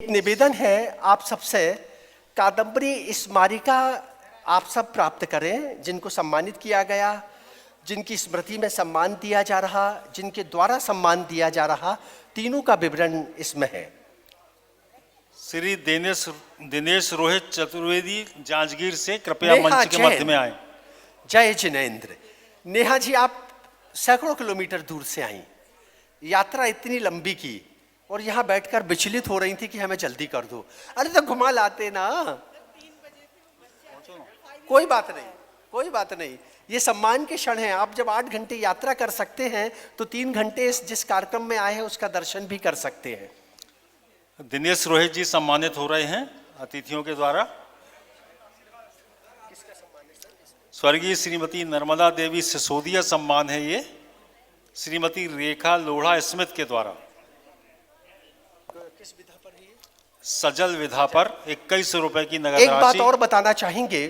एक निवेदन है आप सबसे, कादम्बरी स्मारिका आप सब प्राप्त करें। जिनको सम्मानित किया गया, जिनकी स्मृति में सम्मान दिया जा रहा, जिनके द्वारा सम्मान दिया जा रहा, तीनों का विवरण इसमें है। श्री दिनेश रोहित चतुर्वेदी जांजगीर से कृपया मंच के मध्य में आए। जय जिनेन्द्र। नेहा जी, आप सैकड़ों किलोमीटर दूर से आई, यात्रा इतनी लंबी की और यहाँ बैठकर विचलित हो रही थी कि हमें जल्दी कर दो। अरे तो घुमा लाते ना। कोई बात नहीं, कोई बात नहीं, ये सम्मान के क्षण हैं। आप जब 8 घंटे यात्रा कर सकते हैं तो 3 घंटे जिस कार्यक्रम में आए हैं उसका दर्शन भी कर सकते हैं। दिनेश रोहित जी सम्मानित हो रहे हैं अतिथियों के द्वारा। स्वर्गीय श्रीमती नर्मदा देवी सिसोदिया सम्मान है ये, श्रीमती रेखा लोढ़ा स्मिथ के द्वारा। किस विधा पर है? सजल विधा पर 21 रुपए की नगद एक राशि। बात और बताना चाहेंगे,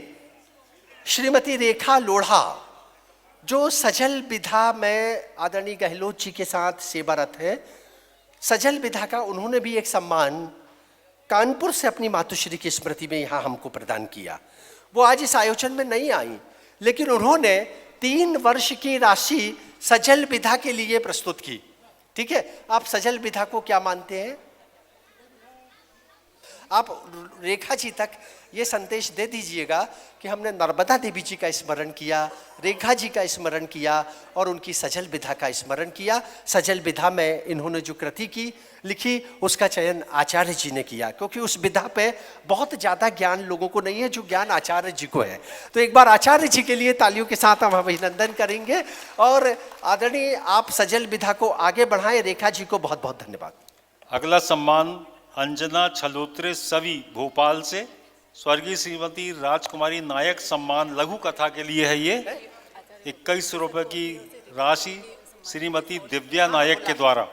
श्रीमती रेखा लोढ़ा जो सजल विधा में आदरणीय गहलोत जी के साथ सेवारत है, सजल विधा का उन्होंने भी एक सम्मान कानपुर से अपनी मातुश्री की स्मृति में यहाँ हमको प्रदान किया। वो आज इस आयोजन में नहीं आई, लेकिन उन्होंने 3 वर्ष की राशि सजल विधा के लिए प्रस्तुत की। ठीक है, आप सजल विधा को क्या मानते हैं? आप रेखा जी तक ये संदेश दे दीजिएगा कि हमने नर्मदा देवी जी का स्मरण किया, रेखा जी का स्मरण किया और उनकी सजल विधा का स्मरण किया। सजल विधा में इन्होंने जो कृति की लिखी उसका चयन आचार्य जी ने किया, क्योंकि उस विधा पे बहुत ज़्यादा ज्ञान लोगों को नहीं है जो ज्ञान आचार्य जी को है। तो एक बार आचार्य जी के लिए तालियों के साथ हम अभिनंदन करेंगे। और आदरणीय आप सजल विधा को आगे बढ़ाएं। रेखा जी को बहुत बहुत धन्यवाद। अगला सम्मान अंजना छलोत्रे सवी भोपाल से, स्वर्गीय श्रीमती राजकुमारी नायक सम्मान लघु कथा के लिए है। ये 21 रुपए की राशि श्रीमती दिव्या नायक के द्वारा।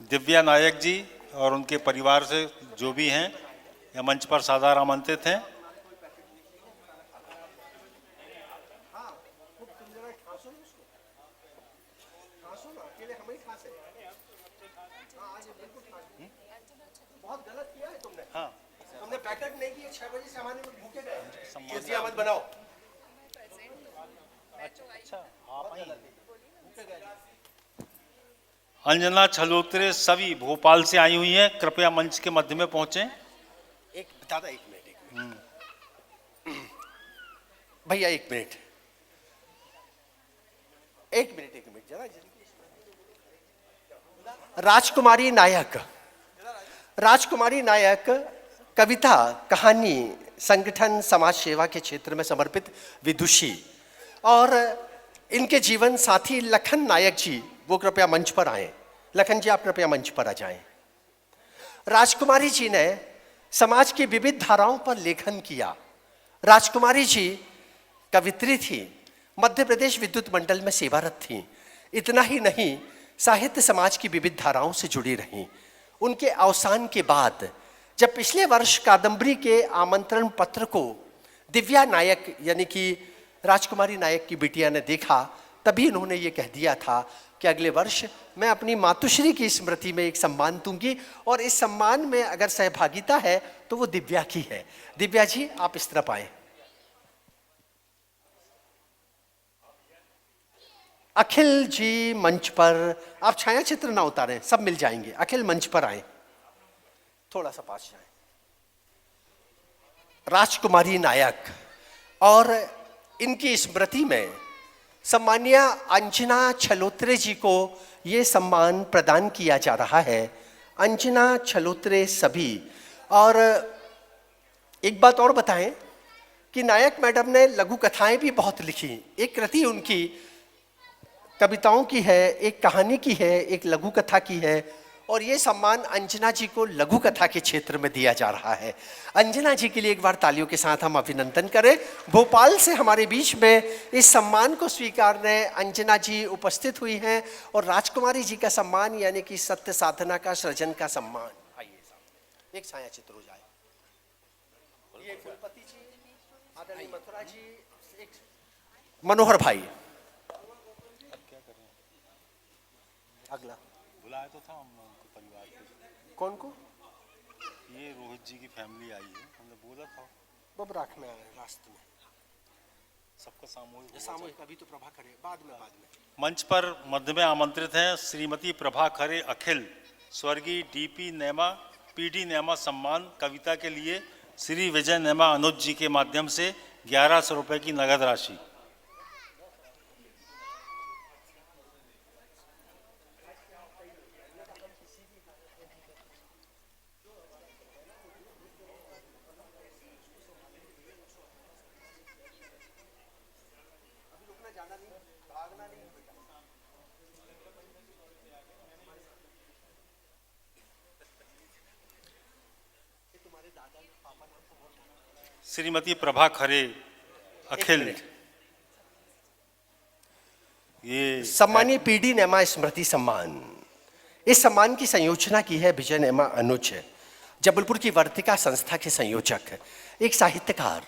दिव्या नायक जी और उनके परिवार से जो भी हैं या मंच पर सादर आमंत्रित हैं। बहुत गलत किया है तुमने। हाँ, तुमने पैकेट नहीं किए, 6 बजे से हमारे भूखे गए। ये मत बनाओ। अच्छा, आप अंजना छलोत्रे सभी भोपाल से आई हुई हैं, कृपया मंच के मध्य में पहुंचे। एक दादा, 1 मिनट भैया, 1 मिनट, 1 मिनट जरा। राजकुमारी नायक, राजकुमारी नायक कविता, कहानी, संगठन, समाज सेवा के क्षेत्र में समर्पित विदुषी, और इनके जीवन साथी लखन नायक जी वो कृपया मंच पर आए। लखन जी, आप कृपया मंच पर आ जाएं। राजकुमारी जी ने समाज की विविध धाराओं पर लेखन किया। राजकुमारी जी कवित्री थी, मध्य प्रदेश विद्युत मंडल में सेवारत थी। इतना ही नहीं, साहित्य समाज की विविध धाराओं से जुड़ी रहीं। उनके अवसान के बाद जब पिछले वर्ष कादम्बरी के आमंत्रण पत्र को दिव्या नायक यानी कि राजकुमारी नायक की बिटिया ने देखा, तभी इन्होंने ये कह दिया था कि अगले वर्ष मैं अपनी मातुश्री की स्मृति में एक सम्मान दूंगी, और इस सम्मान में अगर सहभागिता है तो वो दिव्या की है। दिव्या जी, आप इस तरफ आए। अखिल जी मंच पर, आप छाया चित्र ना उतारें, सब मिल जाएंगे। अखिल मंच पर आए, थोड़ा सा पास जाए। राजकुमारी नायक और इनकी स्मृति में सम्मानीय अंजना छलोत्रे जी को ये सम्मान प्रदान किया जा रहा है। अंजना छलोत्रे सभी। और एक बात और बताएं कि नायक मैडम ने लघु कथाएं भी बहुत लिखी। एक कृति उनकी कविताओं की है, एक कहानी की है, एक लघु कथा की है, और ये सम्मान अंजना जी को लघु कथा के क्षेत्र में दिया जा रहा है। अंजना जी के लिए एक बार तालियों के साथ हम अभिनंदन करें। भोपाल से हमारे बीच में इस सम्मान को स्वीकारने अंजना जी उपस्थित हुई हैं, और राजकुमारी जी का सम्मान यानी कि सत्य साधना का, सृजन का सम्मान। आइए, एक छाया चित्र हो जाए। ये कुलपति जी, आदरणीय मथुरा जी, एक मनोहर भाई। अगला बुलाया तो था हम परिवार के। कौन को? ये रोहित जी की फैमिली आई है, हमने बोला था वो रखना है रास्ते में, सबका सामूहिक होगा। सामूहिक अभी तो प्रभा करे, बाद में। मंच पर मध्य में आमंत्रित हैं श्रीमती प्रभा खरे अखिल, स्वर्गीय पीडी नेमा सम्मान कविता के लिए श्री विजय नेमा अनुज जी के माध्यम से 1100 रुपए की नगद राशि। श्रीमती प्रभा खरे अखिल, ये सम्मानीय पीडी नेमा स्मृति सम्मान, इस सम्मान की संयोजना की है विजय नेमा अनुज, जबलपुर की वर्तिका संस्था के संयोजक, एक साहित्यकार।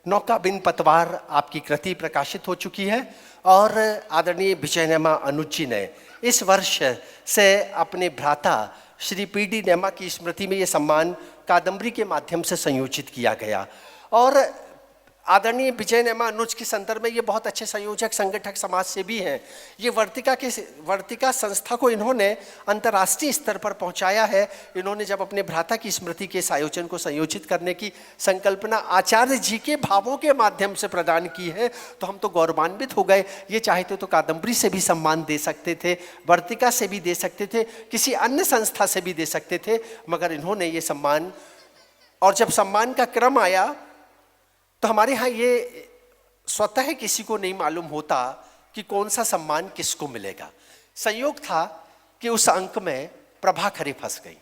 नौका बिन पतवार आपकी कृति प्रकाशित हो चुकी है और आदरणीय विजय नेमा अनुज जी ने इस वर्ष से अपने भ्राता श्री पीडी नेमा की स्मृति में ये सम्मान कादम्बरी के माध्यम से संयोजित किया गया। और आदरणीय विजय नेमा अनुज के संदर्भ में ये बहुत अच्छे संयोजक, संगठक, समाज सेवी हैं। ये वर्तिका संस्था को इन्होंने अंतर्राष्ट्रीय स्तर पर पहुंचाया है। इन्होंने जब अपने भ्राता की स्मृति के इस आयोजन को संयोजित करने की संकल्पना आचार्य जी के भावों के माध्यम से प्रदान की है तो हम तो गौरवान्वित हो गए। ये चाहते तो कादम्बरी से भी सम्मान दे सकते थे, वर्तिका से भी दे सकते थे, किसी अन्य संस्था से भी दे सकते थे, मगर इन्होंने ये सम्मान, और जब सम्मान का क्रम आया तो हमारे यहाँ ये स्वतः किसी को नहीं मालूम होता कि कौन सा सम्मान किसको मिलेगा। संयोग था कि उस अंक में प्रभा खरे फंस गई।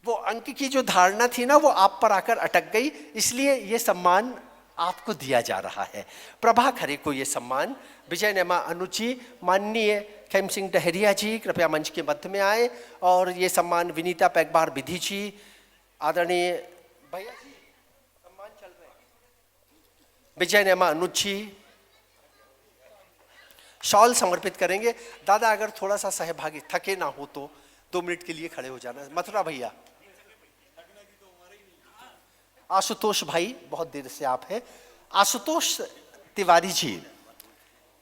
वो अंक की जो धारणा थी ना, वो आप पर आकर अटक गई, इसलिए ये सम्मान आपको दिया जा रहा है। प्रभा खरे को ये सम्मान विजय नेमा अनुज जी, माननीय खेम सिंह डहरिया जी कृपया मंच के मध्य में आए, और ये सम्मान विनीता पैगबार विधि जी, आदरणीय भैया जी सम्मान चल रहे हैं, विजय नेमा अनुज जी शॉल समर्पित करेंगे। दादा अगर थोड़ा सा सहभागी, थके ना हो तो 2 मिनट के लिए खड़े हो जाना। मथुरा भैया, आशुतोष भाई बहुत देर से आप हैं, आशुतोष तिवारी जी,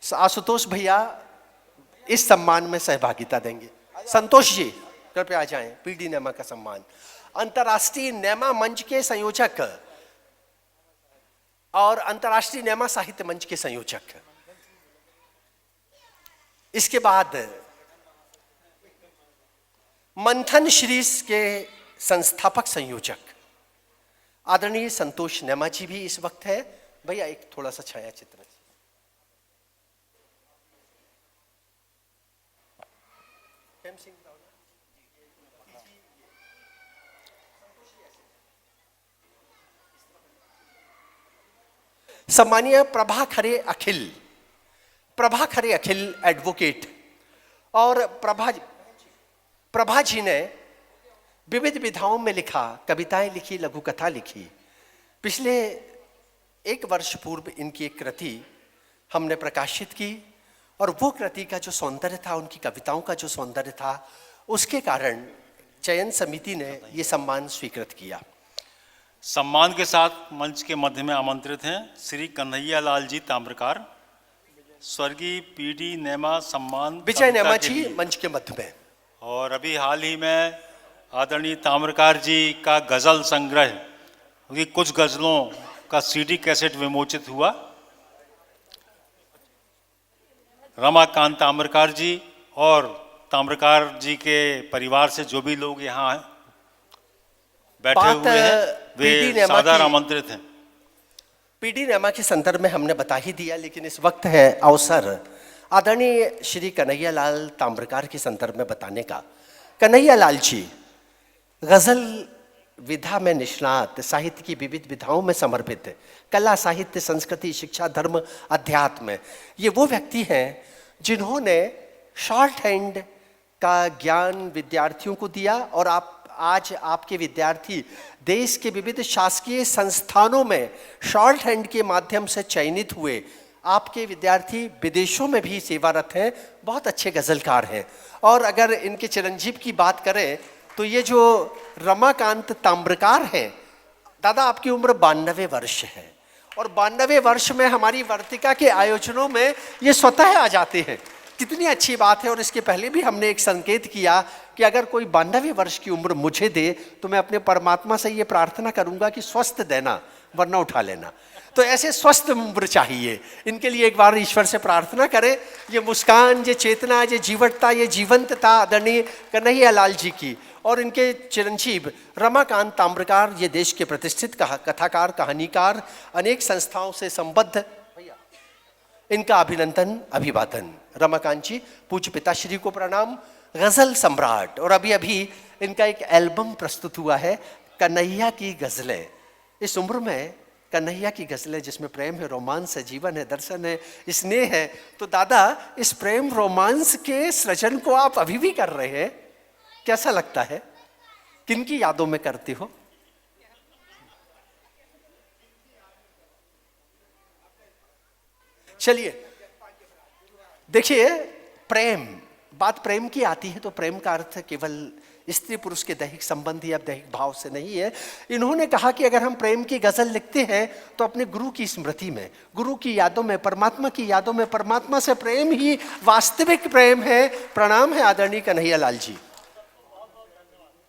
आशुतोष भैया इस सम्मान में सहभागिता देंगे। संतोष जी कृपया आ जाएं। पीडी नेमा का सम्मान अंतर्राष्ट्रीय नेमा मंच के संयोजक और अंतर्राष्ट्रीय नेमा साहित्य मंच के संयोजक। इसके बाद मंथन श्रीस के संस्थापक संयोजक आदरणीय संतोष नेमा जी भी इस वक्त है। भैया एक थोड़ा सा छाया चित्र। सम्मानीय प्रभा खरे अखिल एडवोकेट, और प्रभा जी ने विविध विधाओं में लिखा, कविताएं लिखी, लघु कथा लिखी। पिछले 1 वर्ष पूर्व इनकी एक कृति हमने प्रकाशित की, और वो कृति का जो सौंदर्य था, उनकी कविताओं का जो सौंदर्य था, उसके कारण चयन समिति ने ये सम्मान स्वीकृत किया। सम्मान के साथ मंच के मध्य में आमंत्रित हैं श्री कन्हैया लाल जी ताम्रकार, स्वर्गीय पीडी नेमा सम्मान विजय नेमा जी मंच के मध्य में। और अभी हाल ही में आदरणीय ताम्रकार जी का गजल संग्रह, उनकी कुछ गजलों का सीडी कैसेट विमोचित हुआ। रमाकांत ताम्रकार जी और ताम्रकार जी के परिवार से जो भी लोग यहाँ बैठे हुए हैं वे सादर आमंत्रित हैं। पीडी नेमा के संदर्भ में हमने बता ही दिया, लेकिन इस वक्त है अवसर आदरणीय श्री कन्हैया लाल ताम्रकार के संदर्भ में बताने का। कन्हैया लाल जी गजल विधा में निष्णात, साहित्य की विविध विधाओं में समर्पित, कला, साहित्य, संस्कृति, शिक्षा, धर्म, अध्यात्म, ये वो व्यक्ति हैं जिन्होंने शॉर्ट हैंड का ज्ञान विद्यार्थियों को दिया, और आज आपके विद्यार्थी देश के विविध शासकीय संस्थानों में शॉर्ट हैंड के माध्यम से चयनित हुए। आपके विद्यार्थी विदेशों में भी सेवारत हैं, बहुत अच्छे गजलकार हैं। और अगर इनके चिरंजीव की बात करें तो ये जो रमाकांत ताम्रकार हैं, दादा आपकी उम्र 92 वर्ष है, और 92 वर्ष में हमारी वर्तिका के आयोजनों में ये स्वतः आ जाते हैं। कितनी अच्छी बात है। और इसके पहले भी हमने एक संकेत किया कि अगर कोई 92 वर्ष की उम्र मुझे दे तो मैं अपने परमात्मा से ये प्रार्थना करूंगा कि स्वस्थ देना, वरना उठा लेना। तो ऐसे स्वस्थ उम्र चाहिए। इनके लिए एक बार ईश्वर से प्रार्थना करें। ये मुस्कान, ये चेतना, ये जीवटता, ये जीवंतता आदरणीय कन्हैया लाल जी की और इनके चिरंजीव रमाकांत ताम्रकार, ये देश के प्रतिष्ठित कथाकार, कहानीकार, अनेक संस्थाओं से संबद्ध, इनका अभिनंदन, अभिवादन। रमाकांत जी, पूज्य पिताश्री को प्रणाम। गजल सम्राट, और अभी अभी इनका एक एल्बम प्रस्तुत हुआ है, कन्हैया की गजलें। इस उम्र में कन्हैया की गजलें, जिसमें प्रेम है, रोमांस है, जीवन है, दर्शन है, स्नेह है। तो दादा, इस प्रेम रोमांस के सृजन को आप अभी भी कर रहे हैं, कैसा लगता है? किन की यादों में करते हो? चलिए देखिए, प्रेम, बात प्रेम की आती है तो प्रेम का अर्थ केवल स्त्री पुरुष के दैहिक संबंध या दैहिक भाव से नहीं है। इन्होंने कहा कि अगर हम प्रेम की गजल लिखते हैं तो अपने गुरु की स्मृति में, गुरु की यादों में, परमात्मा की यादों में, परमात्मा से प्रेम ही वास्तविक प्रेम है। प्रणाम है आदरणीय कन्हैया लाल जी।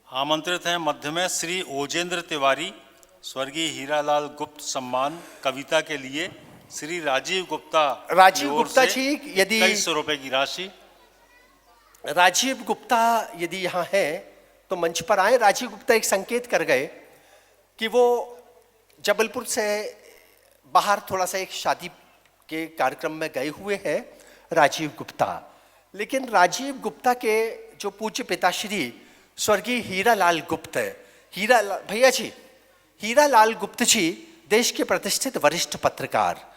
आमंत्रित हैं मध्य में श्री ओजेंद्र तिवारी, स्वर्गीय हीरालाल गुप्त सम्मान कविता के लिए श्री राजीव गुप्ता जी, यदि 2300 रुपए की राशि। राजीव गुप्ता यदि यहाँ है तो मंच पर आए। राजीव गुप्ता एक संकेत कर गए कि वो जबलपुर से बाहर थोड़ा सा एक शादी के कार्यक्रम में गए हुए हैं, राजीव गुप्ता। लेकिन राजीव गुप्ता के जो पूज्य पिताश्री स्वर्गीय हीरालाल गुप्त, भैया जी, हीरालाल गुप्त जी देश के प्रतिष्ठित वरिष्ठ पत्रकार,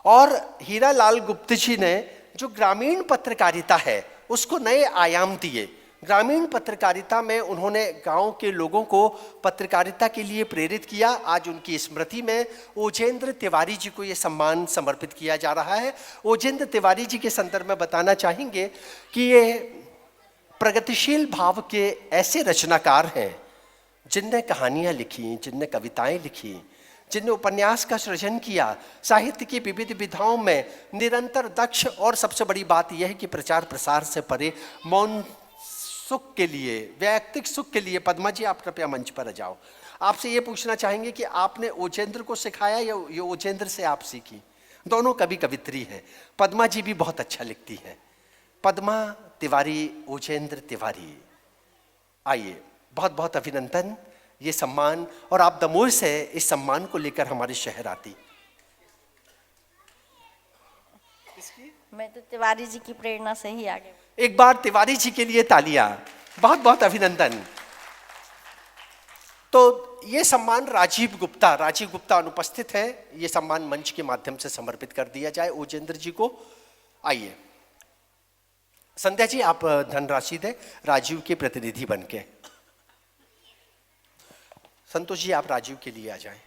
और हीरालाल गुप्त जी ने जो ग्रामीण पत्रकारिता है उसको नए आयाम दिए। ग्रामीण पत्रकारिता में उन्होंने गांव के लोगों को पत्रकारिता के लिए प्रेरित किया। आज उनकी स्मृति में ओजेंद्र तिवारी जी को ये सम्मान समर्पित किया जा रहा है। ओजेंद्र तिवारी जी के संदर्भ में बताना चाहेंगे कि ये प्रगतिशील भाव के ऐसे रचनाकार हैं जिनने कहानियाँ लिखी, जिनने कविताएं लिखी, जिनने उपन्यास का सृजन किया, साहित्य की विविध विधाओं में निरंतर दक्ष, और सबसे बड़ी बात यह है कि प्रचार प्रसार से परे मौन सुख के लिए, वैयक्तिक सुख के लिए। पद्मा जी, आप कृपया मंच पर आ जाओ। आपसे ये पूछना चाहेंगे कि आपने ओजेंद्र को सिखाया या ये ओजेंद्र से आप सीखी? दोनों कवि कवित्री हैं। पद्मा जी भी बहुत अच्छा लिखती हैं। पद्मा तिवारी, ओजेंद्र तिवारी, आइए, बहुत बहुत अभिनंदन, ये सम्मान। और आप दमोह से इस सम्मान को लेकर हमारे शहर आती। मैं तो तिवारी जी की प्रेरणा से ही आगे। एक बार तिवारी जी के लिए तालियां, बहुत बहुत अभिनंदन। तो ये सम्मान राजीव गुप्ता अनुपस्थित है, ये सम्मान मंच के माध्यम से समर्पित कर दिया जाए ओजेंद्र जी को। आइए संध्या जी, आप धनराशि दें राजीव के प्रतिनिधि बनके। संतोष जी, आप राजीव के लिए आ जाएं।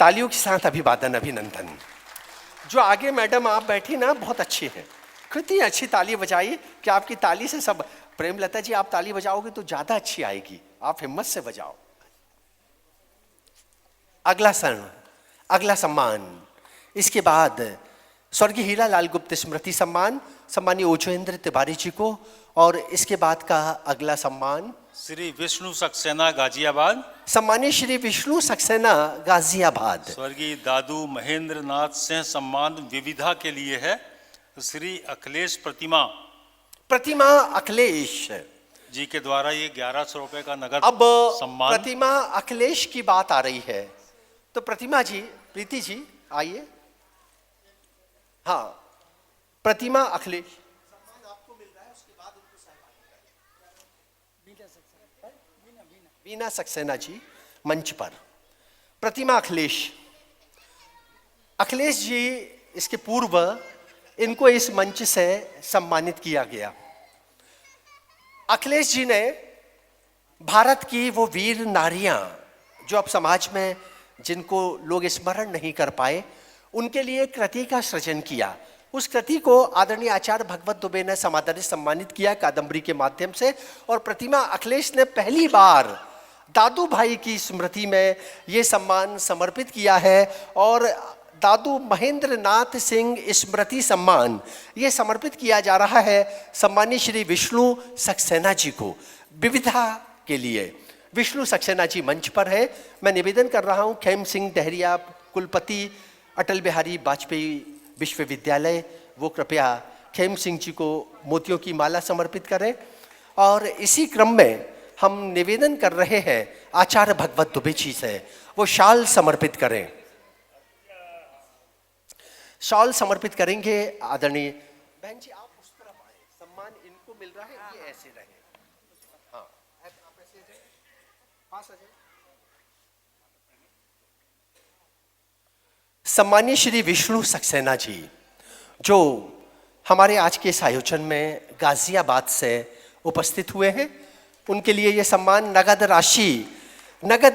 तालियों के साथ अभिवादन, अभिनंदन। जो आगे मैडम आप बैठी ना, बहुत अच्छी है, कितनी अच्छी ताली बजाई कि आपकी ताली से सब। प्रेमलता जी, आप ताली बजाओगे तो ज्यादा अच्छी आएगी, आप हिम्मत से बजाओ। अगला सम्मान, इसके बाद स्वर्गीय हीरालाल गुप्त स्मृति सम्मान, सम्मानीय ओजेंद्र तिवारी जी को। और इसके बाद का अगला सम्मान श्री विष्णु सक्सेना गाजियाबाद, सम्मानीय श्री विष्णु सक्सेना गाजियाबाद। स्वर्गीय दादू महेंद्र नाथ सिंह सम्मान विविधा के लिए है। श्री अखिलेश प्रतिमा अखिलेश जी के द्वारा ये 1100 रुपए का नगद अब सम्मान। प्रतिमा अखिलेश की बात आ रही है तो प्रतिमा जी, प्रीति जी आइए। हाँ, प्रतिमा अखिलेश आपको मिल रहा है, उसके बाद वीना सक्सेना जी मंच पर। प्रतिमा अखिलेश जी, इसके पूर्व इनको इस मंच से सम्मानित किया गया। अखिलेश जी ने भारत की वो वीर नारियां जो अब समाज में जिनको लोग स्मरण नहीं कर पाए, उनके लिए एक कृति का सृजन किया। उस कृति को आदरणीय आचार्य भगवत दुबे ने समादरित सम्मानित किया कादम्बरी के माध्यम से, और प्रतिमा अखिलेश ने पहली बार दादू भाई की स्मृति में ये सम्मान समर्पित किया है। और दादू महेंद्र नाथ सिंह स्मृति सम्मान ये समर्पित किया जा रहा है सम्मानीय श्री विष्णु सक्सेना जी को, विविधा के लिए। विष्णु सक्सेना जी मंच पर है। मैं निवेदन कर रहा हूँ खेम सिंह डहरिया, कुलपति अटल बिहारी वाजपेयी विश्वविद्यालय, वो कृपया खेम सिंह जी को मोतियों की माला समर्पित करें। और इसी क्रम में हम निवेदन कर रहे हैं आचार्य भगवत दुबे जी से वो शाल समर्पित करें। शाल समर्पित करेंगे आदरणीय बहन जी, आप उस तरफ आए, सम्मान इनको मिल रहा है, ये ऐसे रहे। हाँ, आप ऐसे रहे, पास आ जाए। सम्मानीय श्री विष्णु सक्सेना जी जो हमारे आज के इस आयोजन में गाजियाबाद से उपस्थित हुए हैं, उनके लिए ये सम्मान नगद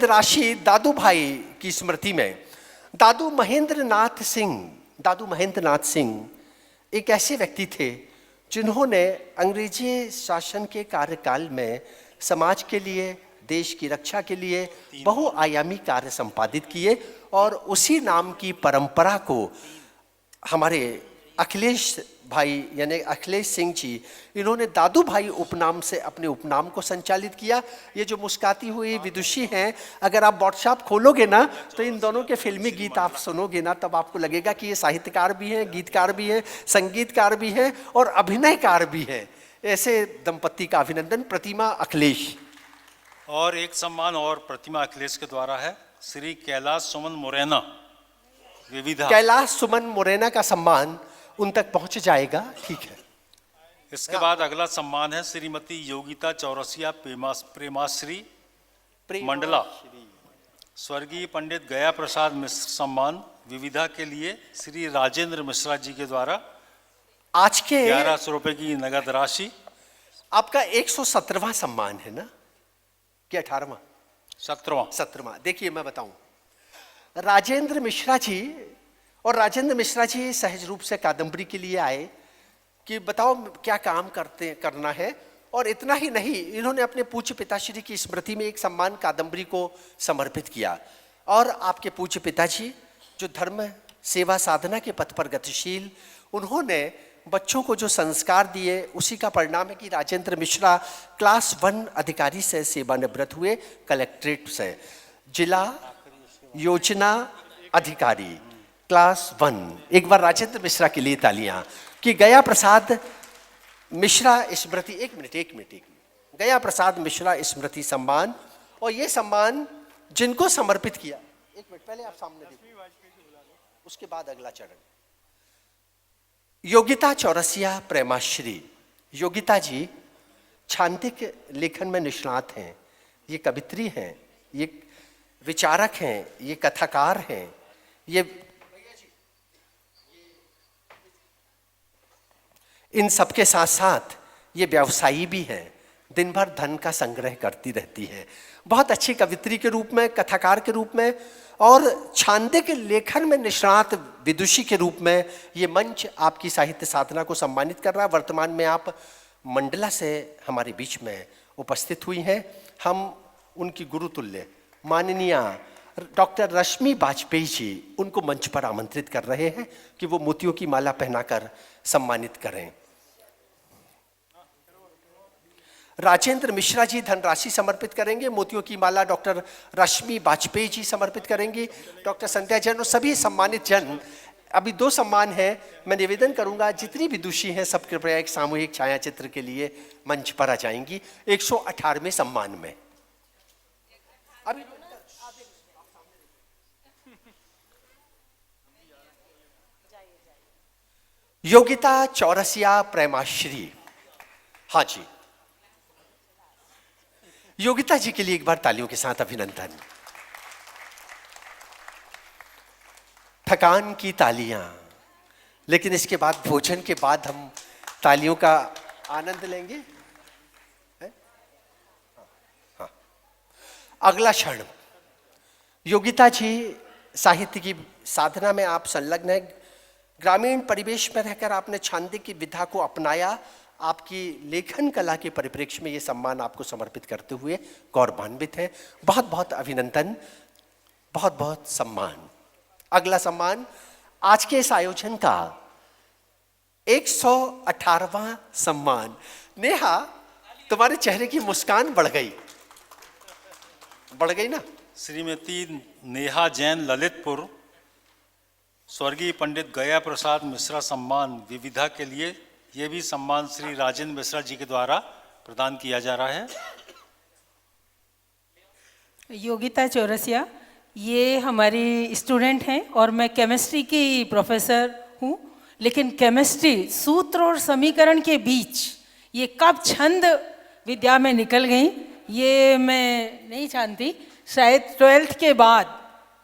राशि दादू भाई की स्मृति में। दादू महेंद्र नाथ सिंह एक ऐसे व्यक्ति थे जिन्होंने अंग्रेजी शासन के कार्यकाल में समाज के लिए, देश की रक्षा के लिए बहुआयामी कार्य संपादित किए, और उसी नाम की परंपरा को हमारे अखिलेश भाई यानी अखिलेश सिंह जी, इन्होंने दादू भाई उपनाम से अपने उपनाम को संचालित किया। ये जो मुस्काती हुई विदुषी हैं, अगर आप व्हाट्सएप खोलोगे ना तो इन दोनों के फिल्मी गीत आप सुनोगे ना, तब आपको लगेगा कि ये साहित्यकार भी हैं, गीतकार भी हैं, संगीतकार भी हैं और अभिनयकार भी हैं। ऐसे दंपत्ति का अभिनंदन। प्रतिमा अखिलेश। और एक सम्मान और प्रतिमा अखिलेश के द्वारा है, श्री कैलाश सुमन मुरैना विविधा। कैलाश सुमन मुरैना का सम्मान उन तक पहुंच जाएगा, ठीक है। इसके बाद अगला सम्मान है श्रीमती योगिता चौरसिया प्रेमाश्री मंडला, स्वर्गीय पंडित गया प्रसाद मिश्र सम्मान विविधा के लिए श्री राजेंद्र मिश्रा जी के द्वारा आज के 1100 रुपए की नगद राशि। आपका 117वां सम्मान है ना कि 18वां? 17वां। देखिए मैं बताऊं, राजेंद्र मिश्रा जी, और राजेंद्र मिश्रा जी सहज रूप से कादम्बरी के लिए आए कि बताओ क्या काम करना है। और इतना ही नहीं, इन्होंने अपने पूज्य पिताश्री की स्मृति में एक सम्मान कादम्बरी को समर्पित किया। और आपके पूज्य पिताजी जो धर्म सेवा साधना के पथ पर गतिशील, उन्होंने बच्चों को जो संस्कार दिए, उसी का परिणाम है कि राजेंद्र मिश्रा क्लास 1 अधिकारी से सेवानिवृत्त हुए, कलेक्ट्रेट से जिला योजना अधिकारी क्लास 1। एक बार राजेंद्र मिश्रा के लिए तालियां। कि गया प्रसाद मिश्रा स्मृति, एक मिनट, गया प्रसाद मिश्रा स्मृति सम्मान, और ये सम्मान जिनको समर्पित किया, एक मिनट पहले आप सामने देखिए, उसके बाद अगला चरण। योगिता चौरसिया प्रेमाश्री। योगिता जी छांदिक लेखन में निष्णात हैं, ये कवित्री हैं, ये विचारक हैं, ये कथाकार हैं, ये इन सबके साथ साथ ये व्यवसायी भी हैं, दिन भर धन का संग्रह करती रहती है। बहुत अच्छी कवित्री के रूप में, कथाकार के रूप में और छांदिक लेखन में निष्णात विदुषी के रूप में ये मंच आपकी साहित्य साधना को सम्मानित कर रहा है। वर्तमान में आप मंडला से हमारे बीच में उपस्थित हुई हैं। हम उनकी गुरुतुल्य माननीय डॉक्टर रश्मि वाजपेयी जी, उनको मंच पर आमंत्रित कर रहे हैं कि वो मोतियों की माला पहनाकर सम्मानित करें। राजेंद्र मिश्रा जी धनराशि समर्पित करेंगे, मोतियों की माला डॉक्टर रश्मि वाजपेयी जी समर्पित करेंगी, डॉक्टर संध्या जैन और सभी सम्मानित जन। अभी 2 सम्मान है, मैं निवेदन करूंगा जितनी भी दोषी हैं सब कृपया एक सामूहिक छायाचित्र के लिए मंच पर आ जाएंगी 118वें सम्मान में। अभी योगिता चौरसिया प्रेमाश्री। हाँ जी, योगिता जी के लिए एक बार तालियों के साथ अभिनंदन। थकान की तालियां, लेकिन इसके बाद भोजन के बाद हम तालियों का आनंद लेंगे। हाँ। अगला क्षण योगिता जी, साहित्य की साधना में आप संलग्न हैं। ग्रामीण परिवेश में रहकर आपने छांदे की विधा को अपनाया। आपकी लेखन कला के परिप्रेक्ष्य में ये सम्मान आपको समर्पित करते हुए गौरवान्वित है। बहुत बहुत अभिनंदन, बहुत बहुत सम्मान। अगला सम्मान आज के इस आयोजन का 118वां सम्मान। नेहा, तुम्हारे चेहरे की मुस्कान बढ़ गई ना? श्रीमती नेहा जैन, ललितपुर, स्वर्गीय पंडित गया प्रसाद मिश्रा सम्मान विविधा के लिए ये भी सम्मान श्री राजेंद्र मिश्रा जी के द्वारा प्रदान किया जा रहा है। योगिता चौरसिया, ये हमारी स्टूडेंट हैं और मैं केमिस्ट्री की प्रोफेसर हूँ, लेकिन केमिस्ट्री सूत्र और समीकरण के बीच ये कब छंद विद्या में निकल गई ये मैं नहीं जानती। शायद 12th के बाद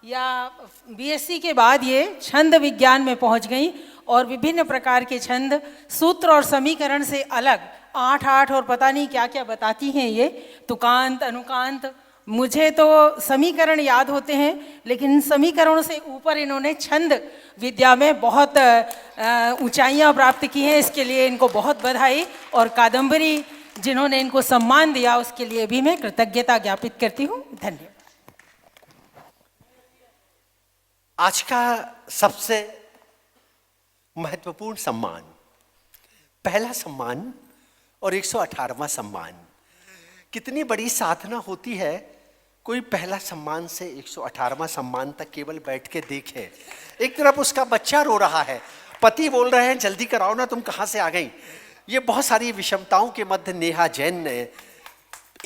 या बीएससी के बाद ये छंद विज्ञान में पहुंच गई और विभिन्न प्रकार के छंद सूत्र और समीकरण से अलग 8 और पता नहीं क्या क्या बताती हैं ये, तुकांत, अनुकांत। मुझे तो समीकरण याद होते हैं, लेकिन इन समीकरणों से ऊपर इन्होंने छंद विद्या में बहुत ऊंचाइयां प्राप्त की हैं। इसके लिए इनको बहुत बधाई। और कादम्बरी जिन्होंने इनको सम्मान दिया उसके लिए भी मैं कृतज्ञता ज्ञापित करती हूँ। धन्यवाद। आज का सबसे महत्वपूर्ण सम्मान, पहला सम्मान और 118वां सम्मान। कितनी बड़ी साधना होती है, कोई पहला सम्मान से 118वां सम्मान तक केवल बैठ के देखे। एक तरफ उसका बच्चा रो रहा है, पति बोल रहे हैं जल्दी कराओ ना, तुम कहाँ से आ गई। ये बहुत सारी विषमताओं के मध्य नेहा जैन ने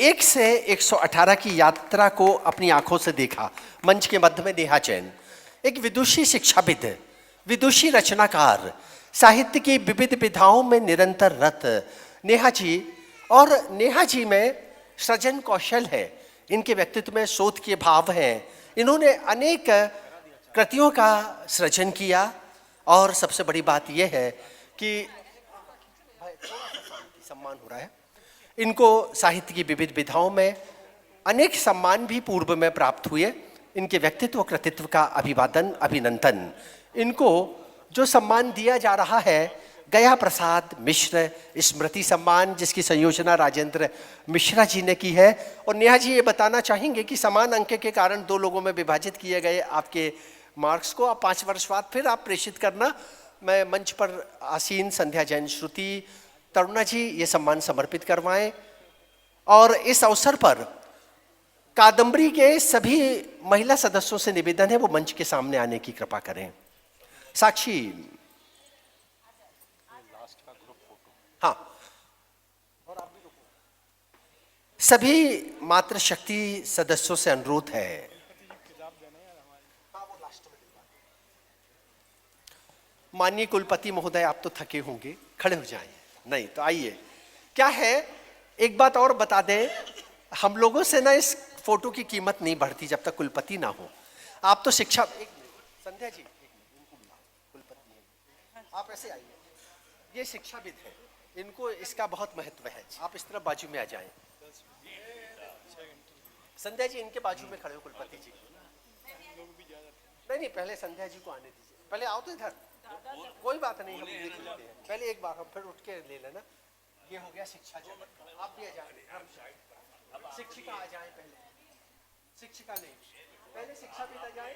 1 से 118 की यात्रा को अपनी आंखों से देखा। मंच के मध्य में नेहा जैन, एक विदुषी शिक्षाविद, विदुषी रचनाकार, साहित्य की विविध विधाओं में निरंतर रत नेहा जी। और नेहा जी में सृजन कौशल है, इनके व्यक्तित्व में शोध के भाव हैं। इन्होंने अनेक कृतियों का सृजन किया और सबसे बड़ी बात यह है कि सम्मान हो रहा है। इनको साहित्य की विविध विधाओं में अनेक सम्मान भी पूर्व में प्राप्त हुए। इनके व्यक्तित्व कृतित्व का अभिवादन, अभिनंदन। इनको जो सम्मान दिया जा रहा है, गया प्रसाद मिश्र स्मृति सम्मान, जिसकी संयोजना राजेंद्र मिश्रा जी ने की है। और नेहा जी ये बताना चाहेंगे कि समान अंक के कारण 2 लोगों में विभाजित किए गए आपके मार्क्स को आप 5 वर्ष बाद फिर आप प्रेषित करना। मैं मंच पर आसीन संध्या जैन, श्रुति, तरुणा जी ये सम्मान समर्पित करवाएं। और इस अवसर पर कादम्बरी के सभी महिला सदस्यों से निवेदन है वो मंच के सामने आने की कृपा करें। साक्षी, हाँ, और आप भी सभी मातृशक्ति सदस्यों से अनुरोध है। माननीय कुलपति महोदय, आप तो थके होंगे, खड़े हो जाएं। नहीं तो आइए। क्या है, एक बात और बता दें, हम लोगों से ना इस फोटो की कीमत नहीं बढ़ती जब तक कुलपति ना हो। आप तो शिक्षा, संध्या जी कुलपति हैं, आप ऐसे आइए। ये शिक्षाविद है, इनको इसका बहुत महत्व है। आप इस तरफ बाजू में आ जाएं। संध्या जी इनके बाजू में खड़े हो कुलपति जी। नहीं, पहले संध्या जी को आने दीजिए। पहले आओ तो इधर, कोई बात नहीं, हम देख लेते हैं। पहले एक बार हम फिर उठ के ले लेना। ये हो गया शिक्षा जी, आप भी आ जाए। शिक्षिका आ जाए पहले, शिक्षिका नहीं, पहले शिक्षा भी आ जाए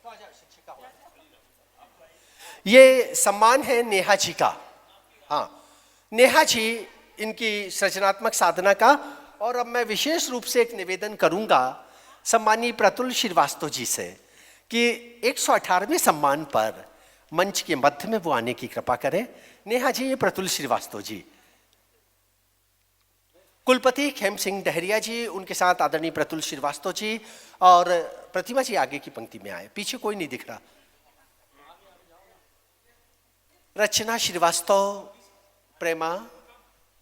तो आ जाए शिक्षिका हो। ये सम्मान है नेहा जी का। हाँ, नेहा जी इनकी सृजनात्मक साधना का। और अब मैं विशेष रूप से एक निवेदन करूंगा सम्मानीय प्रतुल श्रीवास्तव जी से कि 118वें सम्मान पर मंच के मध्य में वो आने की कृपा करें। नेहा जी, ये प्रतुल श्रीवास्तव जी, कुलपति खेम सिंह डहरिया जी, उनके साथ आदरणीय प्रतुल श्रीवास्तव जी और प्रतिमा जी आगे की पंक्ति में आए। पीछे कोई नहीं दिख रहा। रचना श्रीवास्तव, प्रेमा,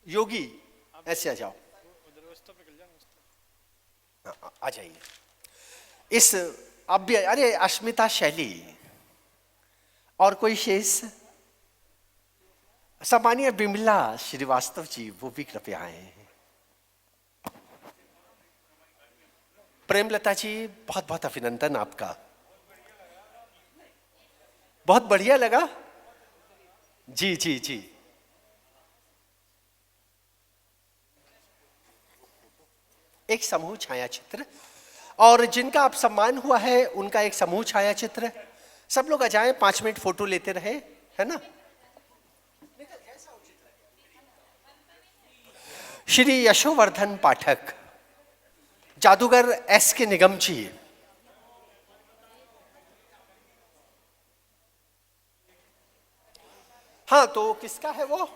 योगी, ऐसे आ जाओ, आ जाइए। इस अब भी, अरे अस्मिता शैली और कोई शेष, सामान्य बिमला श्रीवास्तव जी, वो भी कृपया आए हैं। प्रेमलता जी, बहुत बहुत अभिनंदन आपका। बहुत बढ़िया लगा। जी जी जी। एक समूह छाया चित्र, और जिनका आप सम्मान हुआ है उनका एक समूह छाया चित्र। सब लोग आ जाएं, 5 मिनट फोटो लेते रहे, है ना। श्री यशोवर्धन पाठक, जादूगर एस के निगम जी। हाँ, तो किसका है वो?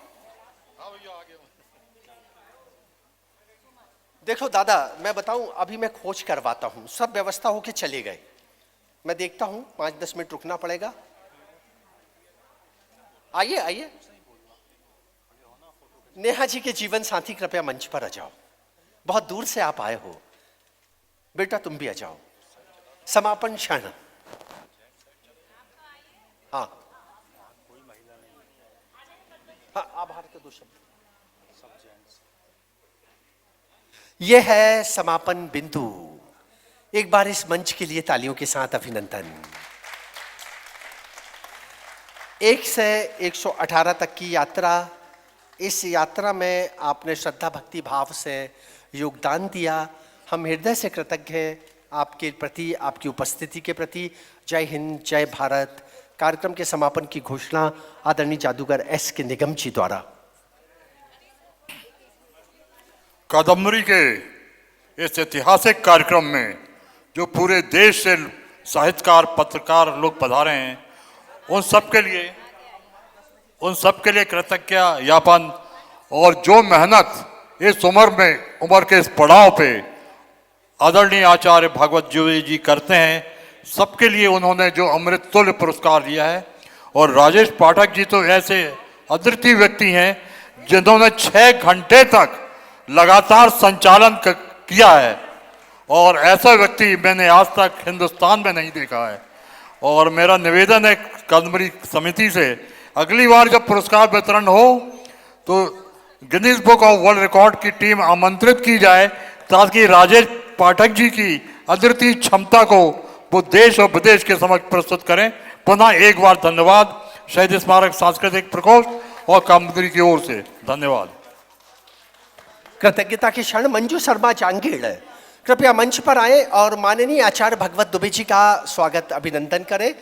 देखो दादा, मैं बताऊं, अभी मैं खोज करवाता हूं, सब व्यवस्था होके चले गए। मैं देखता हूं, 5-10 मिनट रुकना पड़ेगा। आइए आइए। नेहा जी के जीवन साथी कृपया मंच पर आ जाओ। बहुत दूर से आप आए हो, बेटा तुम भी आ जाओ। समापन क्षण। हाँ हाँ, आभार के 2 शब्द। यह है समापन बिंदु। एक बार इस मंच के लिए तालियों के साथ अभिनंदन। 1 से 118 तक की यात्रा, इस यात्रा में आपने श्रद्धा भक्ति भाव से योगदान दिया। हम हृदय से कृतज्ञ हैं आपके प्रति, आपकी उपस्थिति के प्रति। जय हिंद, जय भारत। कार्यक्रम के समापन की घोषणा आदरणीय जादूगर एस के निगम जी द्वारा। कादम्बरी के इस ऐतिहासिक कार्यक्रम में जो पूरे देश से साहित्यकार, पत्रकार लोग पधारे हैं, उन सब के लिए कृतज्ञ ज्ञापन। और जो मेहनत इस उम्र के इस पड़ाव पे आदरणीय आचार्य भागवत जी करते हैं, सबके लिए उन्होंने जो अमृत तुल्य पुरस्कार दिया है। और राजेश पाठक जी तो ऐसे अद्वितीय व्यक्ति हैं जिन्होंने 6 घंटे तक लगातार संचालन किया है, और ऐसा व्यक्ति मैंने आज तक हिंदुस्तान में नहीं देखा है। और मेरा निवेदन है कादम्बरी समिति से, अगली बार जब पुरस्कार वितरण हो तो Guinness book of world record की टीम आमंत्रित की जाए, ताकि राजेश पाठक जी की अद्वितीय क्षमता को वो देश और विदेश के समक्ष प्रस्तुत करें। पुनः एक बार धन्यवाद शहीद स्मारक सांस्कृतिक प्रकोष्ठ और कादम्बरी की ओर से धन्यवाद। कृतज्ञता के क्षण। मंजू शर्मा जांगीड़ कृपया मंच पर आए और माननीय आचार्य भगवत दुबे जी का स्वागत अभिनंदन करें।